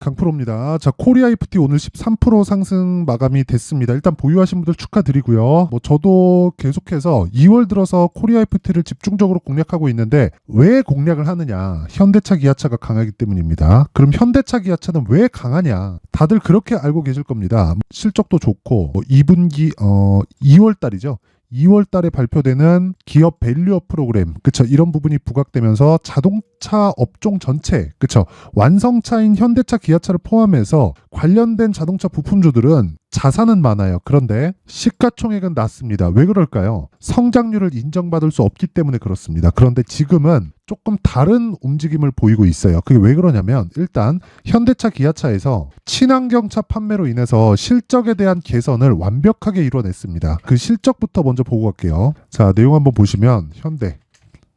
강프로입니다. 자, 코리아 FT 오늘 13% 상승 마감이 됐습니다. 일단 보유하신 분들 축하드리고요. 저도 계속해서 2월 들어서 코리아 FT를 집중적으로 공략하고 있는데 왜 공략을 하느냐? 현대차, 기아차가 강하기 때문입니다. 그럼 현대차, 기아차는 왜 강하냐? 다들 그렇게 알고 계실 겁니다. 실적도 좋고 2분기 2월 달이죠. 2월 달에 발표되는 기업 밸류업 프로그램, 그쵸? 이런 부분이 부각되면서 자동차 업종 전체, 그쵸? 완성차인 현대차, 기아차를 포함해서 관련된 자동차 부품주들은 자산은 많아요. 그런데 시가총액은 낮습니다. 왜 그럴까요? 성장률을 인정받을 수 없기 때문에 그렇습니다. 그런데 지금은 조금 다른 움직임을 보이고 있어요. 그게 왜 그러냐면 일단 현대차, 기아차에서 친환경차 판매로 인해서 실적에 대한 개선을 완벽하게 이뤄냈습니다. 그 실적부터 먼저 보고 갈게요. 자, 내용 한번 보시면 현대.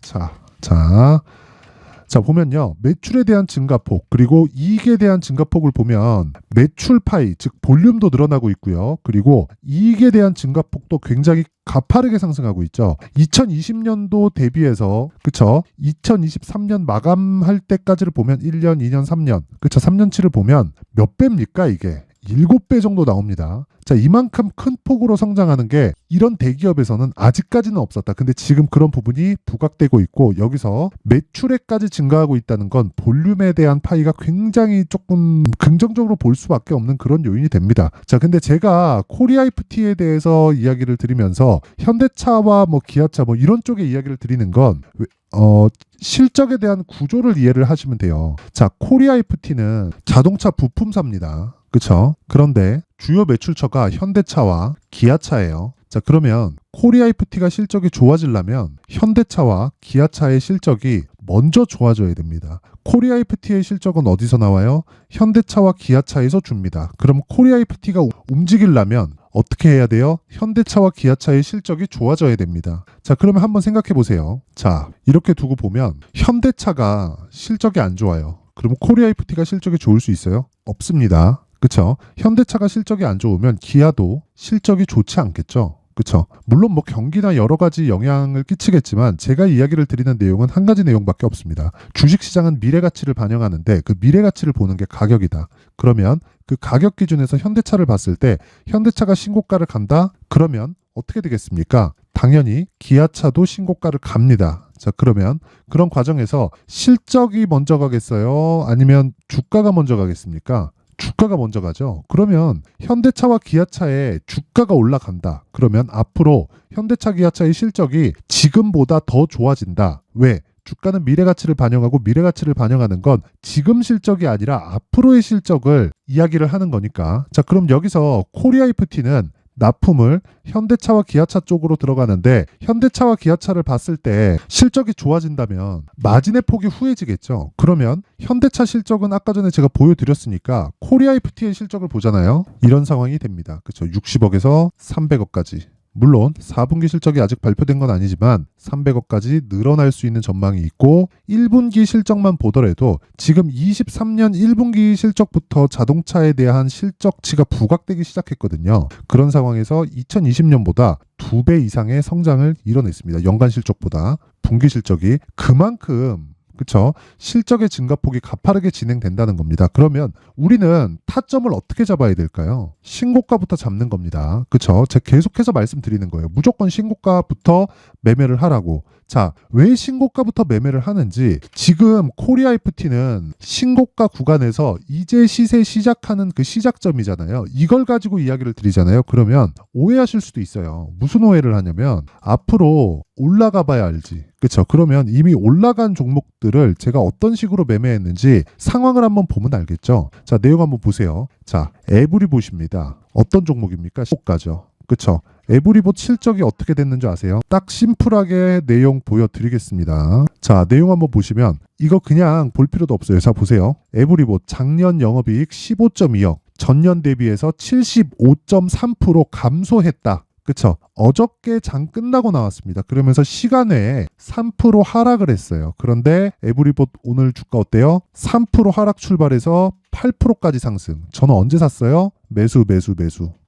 자, 보면요. 매출에 대한 증가폭, 그리고 이익에 대한 증가폭을 보면 매출 파이, 즉 볼륨도 늘어나고 있고요. 그리고 이익에 대한 증가폭도 굉장히 가파르게 상승하고 있죠. 2020년도 대비해서, 그쵸? 2023년 마감할 때까지를 보면 1년, 2년, 3년, 그쵸? 3년치를 보면 몇 배입니까, 이게? 7배 정도 나옵니다. 자, 이만큼 큰 폭으로 성장하는 게 이런 대기업에서는 아직까지는 없었다. 근데 지금 그런 부분이 부각되고 있고 여기서 매출액까지 증가하고 있다는 건 볼륨에 대한 파이가 굉장히 조금 긍정적으로 볼 수밖에 없는 그런 요인이 됩니다. 자, 근데 제가 코리아 FT에 대해서 이야기를 드리면서 현대차와 기아차 이런 쪽의 이야기를 드리는 건 실적에 대한 구조를 이해를 하시면 돼요. 자, 코리아 FT는 자동차 부품사입니다. 그쵸? 그런데 주요 매출처가 현대차와 기아차예요. 자, 그러면 코리아 FT가 실적이 좋아지려면 현대차와 기아차의 실적이 먼저 좋아져야 됩니다. 코리아 FT의 실적은 어디서 나와요? 현대차와 기아차에서 줍니다. 그럼 코리아 FT가 움직이려면 어떻게 해야 돼요? 현대차와 기아차의 실적이 좋아져야 됩니다. 자, 그러면 한번 생각해 보세요. 자, 이렇게 두고 보면 현대차가 실적이 안 좋아요. 그럼 코리아 FT가 실적이 좋을 수 있어요? 없습니다. 그쵸? 현대차가 실적이 안 좋으면 기아도 실적이 좋지 않겠죠? 그쵸? 물론 경기나 여러 가지 영향을 끼치겠지만 제가 이야기를 드리는 내용은 한 가지 내용밖에 없습니다. 주식시장은 미래가치를 반영하는데 그 미래가치를 보는 게 가격이다. 그러면 그 가격 기준에서 현대차를 봤을 때 현대차가 신고가를 간다? 그러면 어떻게 되겠습니까? 당연히 기아차도 신고가를 갑니다. 자, 그러면 그런 과정에서 실적이 먼저 가겠어요? 아니면 주가가 먼저 가겠습니까? 주가가 먼저 가죠. 그러면 현대차와 기아차의 주가가 올라간다. 그러면 앞으로 현대차, 기아차의 실적이 지금보다 더 좋아진다. 왜? 주가는 미래가치를 반영하고 미래가치를 반영하는 건 지금 실적이 아니라 앞으로의 실적을 이야기를 하는 거니까. 자, 그럼 여기서 코리아 FT는 납품을 현대차와 기아차 쪽으로 들어가는데 현대차와 기아차를 봤을 때 실적이 좋아진다면 마진의 폭이 후해지겠죠. 그러면 현대차 실적은 아까 전에 제가 보여드렸으니까 코리아 FT의 실적을 보잖아요. 이런 상황이 됩니다. 그렇죠? 60억에서 300억까지. 물론 4분기 실적이 아직 발표된 건 아니지만 300억까지 늘어날 수 있는 전망이 있고 1분기 실적만 보더라도 지금 23년 1분기 실적부터 자동차에 대한 실적치가 부각되기 시작했거든요. 그런 상황에서 2020년보다 2배 이상의 성장을 이뤄냈습니다. 연간 실적보다 분기 실적이 그만큼 그쵸? 실적의 증가폭이 가파르게 진행된다는 겁니다. 그러면 우리는 타점을 어떻게 잡아야 될까요? 신고가부터 잡는 겁니다. 그쵸? 제가 계속해서 말씀드리는 거예요. 무조건 신고가부터 매매를 하라고. 자, 왜 신고가부터 매매를 하는지 지금 코리아 FT는 신고가 구간에서 이제 시세 시작하는 그 시작점이잖아요. 이걸 가지고 이야기를 드리잖아요. 그러면 오해하실 수도 있어요. 무슨 오해를 하냐면 앞으로 올라가 봐야 알지. 그렇죠? 그러면 이미 올라간 종목들을 제가 어떤 식으로 매매했는지 상황을 한번 보면 알겠죠? 자, 내용 한번 보세요. 자, 에브리봇입니다. 어떤 종목입니까? 신고가죠. 그렇죠? 에브리봇 실적이 어떻게 됐는지 아세요? 딱 심플하게 내용 보여드리겠습니다. 자, 내용 한번 보시면 이거 그냥 볼 필요도 없어요. 자, 보세요. 에브리봇 작년 영업이익 15.2억, 전년 대비해서 75.3% 감소했다. 그쵸? 어저께 장 끝나고 나왔습니다. 그러면서 시간외에 3% 하락을 했어요. 그런데 에브리봇 오늘 주가 어때요? 3% 하락 출발해서 8%까지 상승. 저는 언제 샀어요? 매수.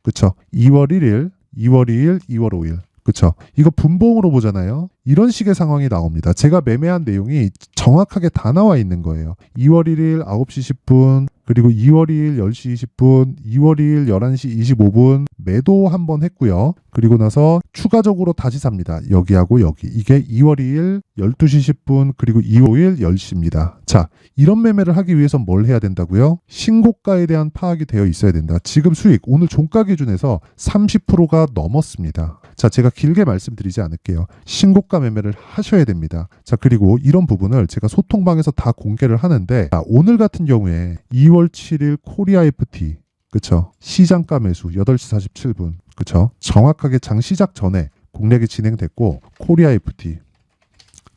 그쵸? 2월 1일, 2월 2일, 2월 5일. 그쵸? 이거 분봉으로 보잖아요. 이런 식의 상황이 나옵니다. 제가 매매한 내용이 정확하게 다 나와 있는 거예요. 2월 1일 9시 10분, 그리고 2월 2일 10시 20분, 2월 2일 11시 25분 매도 한번 했고요. 그리고 나서 추가적으로 다시 삽니다. 여기하고 여기. 이게 2월 2일 12시 10분 그리고 2월 5일 10시입니다. 자, 이런 매매를 하기 위해서 뭘 해야 된다고요? 신고가에 대한 파악이 되어 있어야 된다. 지금 수익 오늘 종가 기준에서 30%가 넘었습니다. 자, 제가 길게 말씀드리지 않을게요. 신고가 매매를 하셔야 됩니다. 자, 그리고 이런 부분을 제가 소통방에서 다 공개를 하는데, 자, 오늘 같은 경우에 2월 7일 코리아 FT, 그쵸? 시장가 매수 8시 47분, 그쵸? 정확하게 장 시작 전에 공략이 진행됐고, 코리아 FT.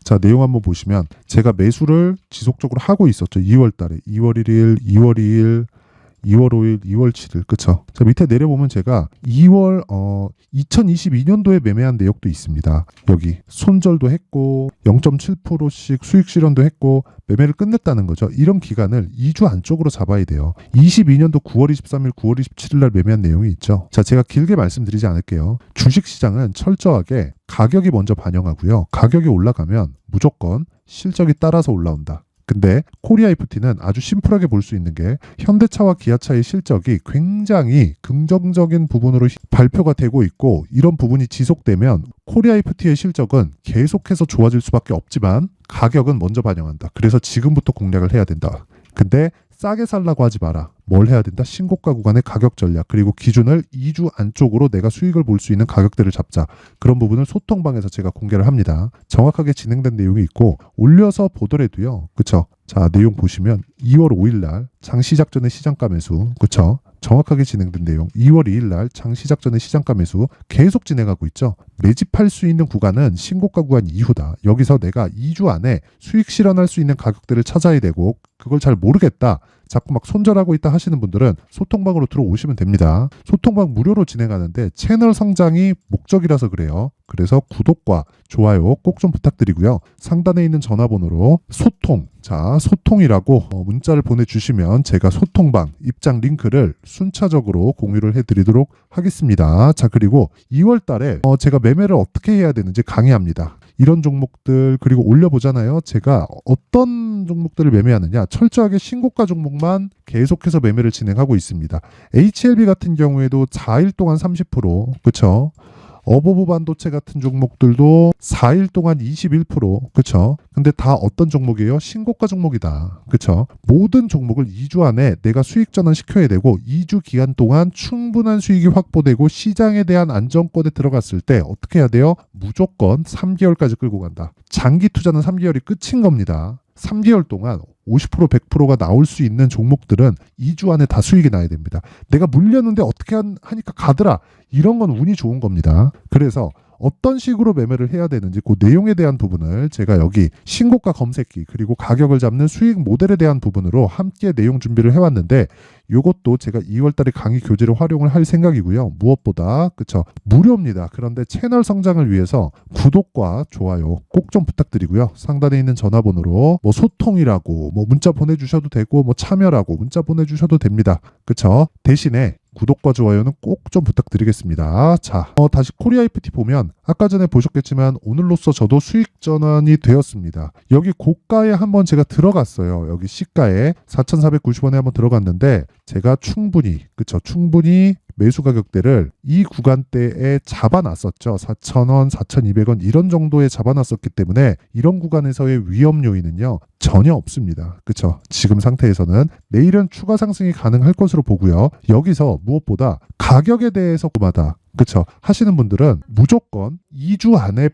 자, 내용 한번 보시면 제가 매수를 지속적으로 하고 있었죠. 2월 달에. 2월 1일, 2월 2일, 2월 5일, 2월 7일, 그쵸? 자, 밑에 내려보면 제가 2022년도에 매매한 내역도 있습니다. 여기 손절도 했고 0.7%씩 수익 실현도 했고 매매를 끝냈다는 거죠. 이런 기간을 2주 안쪽으로 잡아야 돼요. 22년도 9월 23일, 9월 27일 날 매매한 내용이 있죠. 자, 제가 길게 말씀드리지 않을게요. 주식시장은 철저하게 가격이 먼저 반영하고요. 가격이 올라가면 무조건 실적이 따라서 올라온다. 근데 코리아 FT는 아주 심플하게 볼 수 있는 게 현대차와 기아차의 실적이 굉장히 긍정적인 부분으로 발표가 되고 있고 이런 부분이 지속되면 코리아 FT의 실적은 계속해서 좋아질 수밖에 없지만 가격은 먼저 반영한다. 그래서 지금부터 공략을 해야 된다. 근데 싸게 살라고 하지 마라. 뭘 해야 된다? 신고가 구간의 가격 전략 그리고 기준을 2주 안쪽으로 내가 수익을 볼 수 있는 가격대를 잡자. 그런 부분을 소통방에서 제가 공개를 합니다. 정확하게 진행된 내용이 있고 올려서 보더라도요. 그쵸? 자, 내용 보시면 2월 5일 날 장 시작 전에 시장가 매수. 그쵸? 정확하게 진행된 내용 2월 2일 날 장 시작 전에 시장가 매수 계속 진행하고 있죠. 매집할 수 있는 구간은 신고가 구간 이후다. 여기서 내가 2주 안에 수익 실현할 수 있는 가격대를 찾아야 되고 그걸 잘 모르겠다. 자꾸 막 손절하고 있다 하시는 분들은 소통방으로 들어오시면 됩니다. 소통방 무료로 진행하는데 채널 성장이 목적이라서 그래요. 그래서 구독과 좋아요 꼭 좀 부탁드리고요. 상단에 있는 전화번호로 소통, 자 소통이라고 문자를 보내주시면 제가 소통방 입장 링크를 순차적으로 공유를 해드리도록 하겠습니다. 자, 그리고 2월 달에 제가 매매를 어떻게 해야 되는지 강의합니다. 이런 종목들 그리고 올려보잖아요. 제가 어떤 종목들을 매매하느냐 철저하게 신고가 종목만 계속해서 매매를 진행하고 있습니다. HLB 같은 경우에도 4일 동안 30%, 그쵸? 어버브 반도체 같은 종목들도 4일 동안 21%, 그쵸? 근데 다 어떤 종목이에요? 신고가 종목이다. 그쵸? 모든 종목을 2주 안에 내가 수익 전환 시켜야 되고 2주 기간 동안 충분한 수익이 확보되고 시장에 대한 안정권에 들어갔을 때 어떻게 해야 돼요? 무조건 3개월까지 끌고 간다. 장기 투자는 3개월이 끝인 겁니다. 3개월 동안 50% 100%가 나올 수 있는 종목들은 2주 안에 다 수익이 나야 됩니다. 내가 물렸는데 어떻게 하니까 가더라. 이런 건 운이 좋은 겁니다. 그래서 어떤 식으로 매매를 해야 되는지 그 내용에 대한 부분을 제가 여기 신고가 검색기 그리고 가격을 잡는 수익 모델에 대한 부분으로 함께 내용 준비를 해왔는데 이것도 제가 2월달에 강의 교재로 활용을 할 생각이고요. 무엇보다 그쵸 무료입니다. 그런데 채널 성장을 위해서 구독과 좋아요 꼭 좀 부탁드리고요. 상단에 있는 전화번호로 뭐 소통이라고 뭐 문자 보내주셔도 되고 뭐 참여라고 문자 보내주셔도 됩니다. 그쵸? 대신에 구독과 좋아요는 꼭 좀 부탁드리겠습니다. 자, 다시 코리아 FT 보면 아까 전에 보셨겠지만 오늘로써 저도 수익 전환이 되었습니다. 여기 고가에 한번 제가 들어갔어요. 여기 시가에 4,490원에 한번 들어갔는데 제가 충분히 매수 가격대를 이 구간대에 잡아놨었죠. 4,000원, 4,200원 이런 정도에 잡아놨었기 때문에 이런 구간에서의 위험 요인은요. 전혀 없습니다. 그쵸? 지금 상태에서는 내일은 추가 상승이 가능할 것으로 보고요. 여기서 무엇보다 가격에 대해서 궁금하다. 그쵸? 하시는 분들은 무조건 2주 안에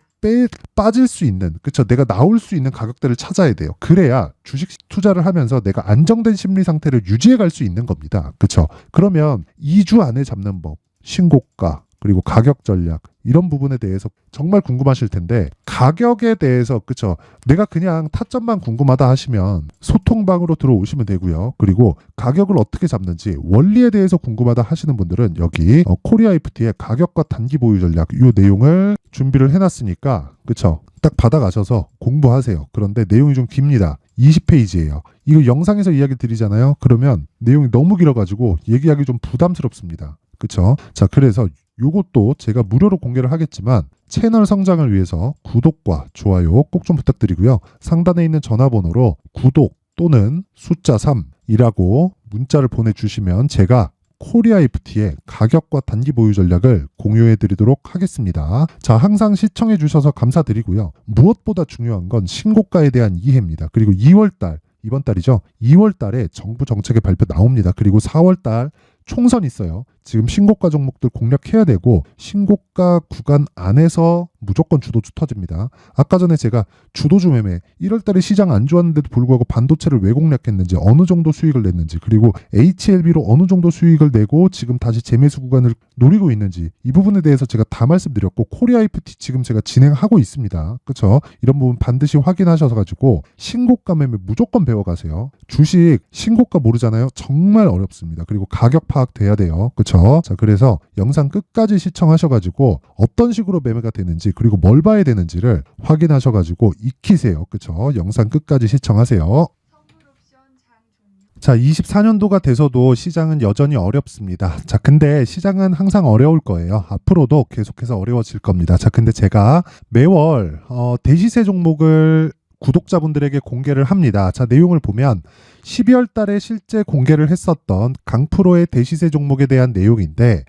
빠질 수 있는, 그쵸? 내가 나올 수 있는 가격대를 찾아야 돼요. 그래야 주식 투자를 하면서 내가 안정된 심리 상태를 유지해 갈 수 있는 겁니다. 그쵸? 그러면 2주 안에 잡는 법, 신고가, 그리고 가격 전략, 이런 부분에 대해서 정말 궁금하실 텐데 가격에 대해서 그쵸? 내가 그냥 타점만 궁금하다 하시면 소통방으로 들어오시면 되고요. 그리고 가격을 어떻게 잡는지 원리에 대해서 궁금하다 하시는 분들은 여기 코리아 FT의 가격과 단기 보유 전략 이 내용을 준비를 해놨으니까 그쵸? 딱 받아가셔서 공부하세요. 그런데 내용이 좀 깁니다. 20페이지예요. 이거 영상에서 이야기 드리잖아요. 그러면 내용이 너무 길어가지고 얘기하기 좀 부담스럽습니다. 그쵸? 자, 그래서 요것도 제가 무료로 공개를 하겠지만 채널 성장을 위해서 구독과 좋아요 꼭 좀 부탁드리고요. 상단에 있는 전화번호로 구독 또는 숫자 3 이라고 문자를 보내주시면 제가 코리아FT의 가격과 단기 보유 전략을 공유해 드리도록 하겠습니다. 자, 항상 시청해 주셔서 감사드리고요. 무엇보다 중요한 건 신고가에 대한 이해입니다. 그리고 2월달, 이번 달이죠. 2월 달에 정부 정책의 발표 나옵니다. 그리고 4월 달 총선 있어요. 지금 신고가 종목들 공략해야 되고 신고가 구간 안에서 무조건 주도주 터집니다. 아까 전에 제가 주도주 매매 1월 달에 시장 안 좋았는데도 불구하고 반도체를 왜 공략했는지 어느 정도 수익을 냈는지 그리고 HLB로 어느 정도 수익을 내고 지금 다시 재매수 구간을 노리고 있는지 이 부분에 대해서 제가 다 말씀드렸고 코리아IFT 지금 제가 진행하고 있습니다. 그렇죠? 이런 부분 반드시 확인하셔서 가지고 신고가 매매 무조건 배워가세요. 주식 신고가 모르잖아요. 정말 어렵습니다. 그리고 가격 파악돼야 돼요. 그렇죠? 자, 그래서 영상 끝까지 시청하셔가지고 어떤 식으로 매매가 되는지 그리고 뭘 봐야 되는지를 확인하셔가지고 익히세요. 그렇죠? 영상 끝까지 시청하세요. 자, 24년도가 돼서도 시장은 여전히 어렵습니다. 자, 근데 시장은 항상 어려울 거예요. 앞으로도 계속해서 어려워질 겁니다. 자, 근데 제가 매월 대시세 종목을 구독자분들에게 공개를 합니다. 자, 내용을 보면 12월 달에 실제 공개를 했었던 강프로의 대시세 종목에 대한 내용인데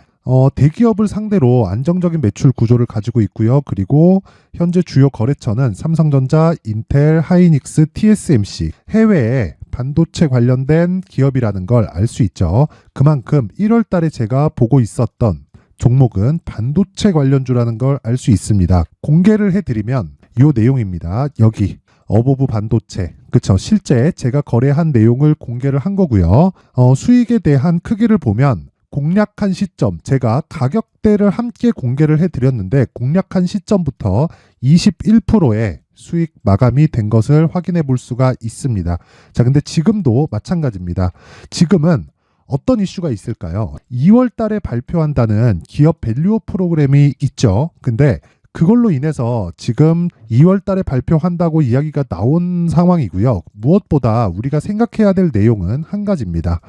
대기업을 상대로 안정적인 매출 구조를 가지고 있고요. 그리고 현재 주요 거래처는 삼성전자, 인텔, 하이닉스, TSMC, 해외에 반도체 관련된 기업이라는 걸 알 수 있죠. 그만큼 1월 달에 제가 보고 있었던 종목은 반도체 관련주라는 걸 알 수 있습니다. 공개를 해드리면 이 내용입니다. 여기 어보브 반도체, 그쵸? 실제 제가 거래한 내용을 공개를 한 거고요. 수익에 대한 크기를 보면 공략한 시점, 제가 가격대를 함께 공개를 해드렸는데 공략한 시점부터 21%의 수익 마감이 된 것을 확인해 볼 수가 있습니다. 자, 근데 지금도 마찬가지입니다. 지금은 어떤 이슈가 있을까요? 2월 달에 발표한다는 기업 밸류업 프로그램이 있죠. 근데 그걸로 인해서 지금 2월 달에 발표한다고 이야기가 나온 상황이고요. 무엇보다 우리가 생각해야 될 내용은 한 가지입니다.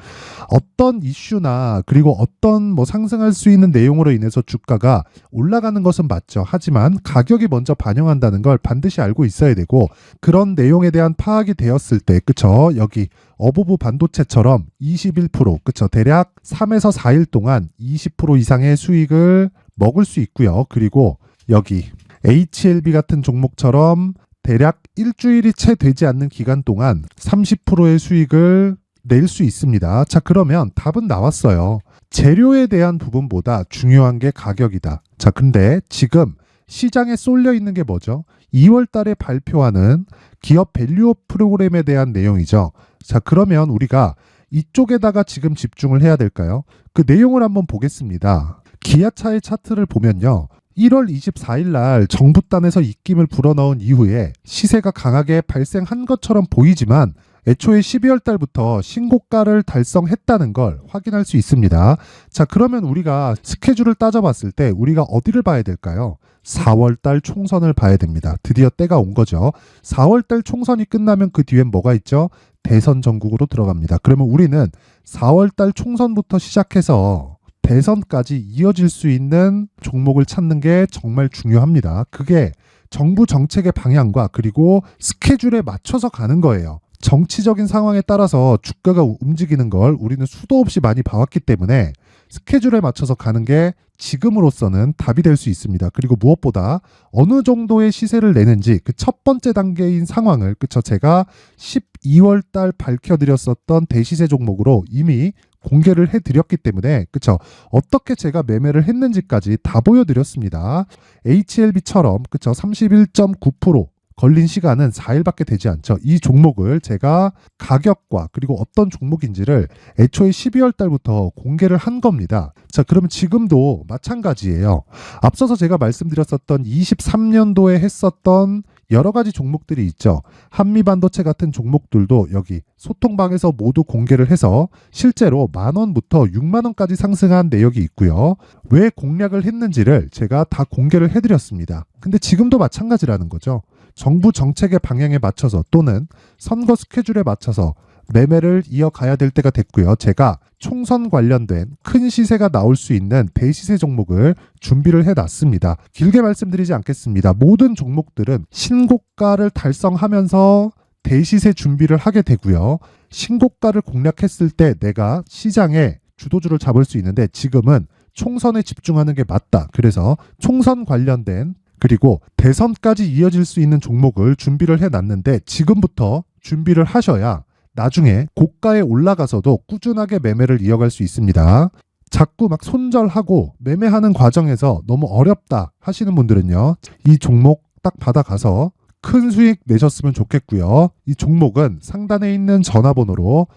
어떤 이슈나 그리고 어떤 상승할 수 있는 내용으로 인해서 주가가 올라가는 것은 맞죠. 하지만 가격이 먼저 반영한다는 걸 반드시 알고 있어야 되고 그런 내용에 대한 파악이 되었을 때, 그쵸? 여기 어보브 반도체처럼 21%, 그쵸? 대략 3에서 4일 동안 20% 이상의 수익을 먹을 수 있고요. 그리고 여기 HLB 같은 종목처럼 대략 일주일이 채 되지 않는 기간 동안 30%의 수익을 낼 수 있습니다. 자, 그러면 답은 나왔어요. 재료에 대한 부분보다 중요한 게 가격이다. 자, 근데 지금 시장에 쏠려 있는 게 뭐죠? 2월 달에 발표하는 기업 밸류업 프로그램에 대한 내용이죠. 자, 그러면 우리가 이쪽에다가 지금 집중을 해야 될까요? 그 내용을 한번 보겠습니다. 기아차의 차트를 보면요. 1월 24일 날 정부단에서 입김을 불어넣은 이후에 시세가 강하게 발생한 것처럼 보이지만 애초에 12월 달부터 신고가를 달성했다는 걸 확인할 수 있습니다. 자, 그러면 우리가 스케줄을 따져봤을 때 우리가 어디를 봐야 될까요? 4월 달 총선을 봐야 됩니다. 드디어 때가 온 거죠. 4월 달 총선이 끝나면 그 뒤엔 뭐가 있죠? 대선 전국으로 들어갑니다. 그러면 우리는 4월 달 총선부터 시작해서 대선까지 이어질 수 있는 종목을 찾는 게 정말 중요합니다. 그게 정부 정책의 방향과 그리고 스케줄에 맞춰서 가는 거예요. 정치적인 상황에 따라서 주가가 움직이는 걸 우리는 수도 없이 많이 봐왔기 때문에 스케줄에 맞춰서 가는 게 지금으로서는 답이 될 수 있습니다. 그리고 무엇보다 어느 정도의 시세를 내는지 그 첫 번째 단계인 상황을, 그쵸? 제가 12월 달 밝혀드렸었던 대시세 종목으로 이미 공개를 해드렸기 때문에, 그쵸? 어떻게 제가 매매를 했는지까지 다 보여드렸습니다. HLB처럼, 그쵸? 31.9% 걸린 시간은 4일밖에 되지 않죠. 이 종목을 제가 가격과 그리고 어떤 종목인지를 애초에 12월 달부터 공개를 한 겁니다. 자, 그러면 지금도 마찬가지예요. 앞서서 제가 말씀드렸었던 23년도에 했었던 여러 가지 종목들이 있죠. 한미반도체 같은 종목들도 여기 소통방에서 모두 공개를 해서 실제로 10,000원부터 60,000원까지 상승한 내역이 있고요. 왜 공략을 했는지를 제가 다 공개를 해드렸습니다. 근데 지금도 마찬가지라는 거죠. 정부 정책의 방향에 맞춰서 또는 선거 스케줄에 맞춰서 매매를 이어가야 될 때가 됐고요. 제가 총선 관련된 큰 시세가 나올 수 있는 대시세 종목을 준비를 해놨습니다. 길게 말씀드리지 않겠습니다. 모든 종목들은 신고가를 달성하면서 대시세 준비를 하게 되고요. 신고가를 공략했을 때 내가 시장에 주도주를 잡을 수 있는데 지금은 총선에 집중하는 게 맞다. 그래서 총선 관련된 그리고 대선까지 이어질 수 있는 종목을 준비를 해놨는데 지금부터 준비를 하셔야 나중에 고가에 올라가서도 꾸준하게 매매를 이어갈 수 있습니다. 자꾸 막 손절하고 매매하는 과정에서 너무 어렵다 하시는 분들은요. 이 종목 딱 받아가서 큰 수익 내셨으면 좋겠고요. 이 종목은 상단에 있는 전화번호로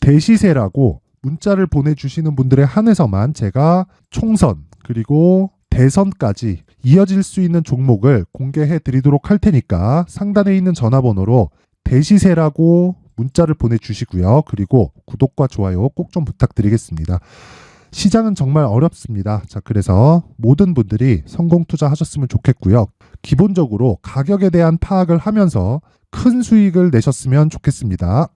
대시세라고 문자를 보내주시는 분들에 한해서만 제가 총선 그리고 대선까지 이어질 수 있는 종목을 공개해 드리도록 할 테니까 상단에 있는 전화번호로 대시세라고 문자를 보내주시고요. 그리고 구독과 좋아요 꼭 좀 부탁드리겠습니다. 시장은 정말 어렵습니다. 자, 그래서 모든 분들이 성공 투자하셨으면 좋겠고요. 기본적으로 가격에 대한 파악을 하면서 큰 수익을 내셨으면 좋겠습니다.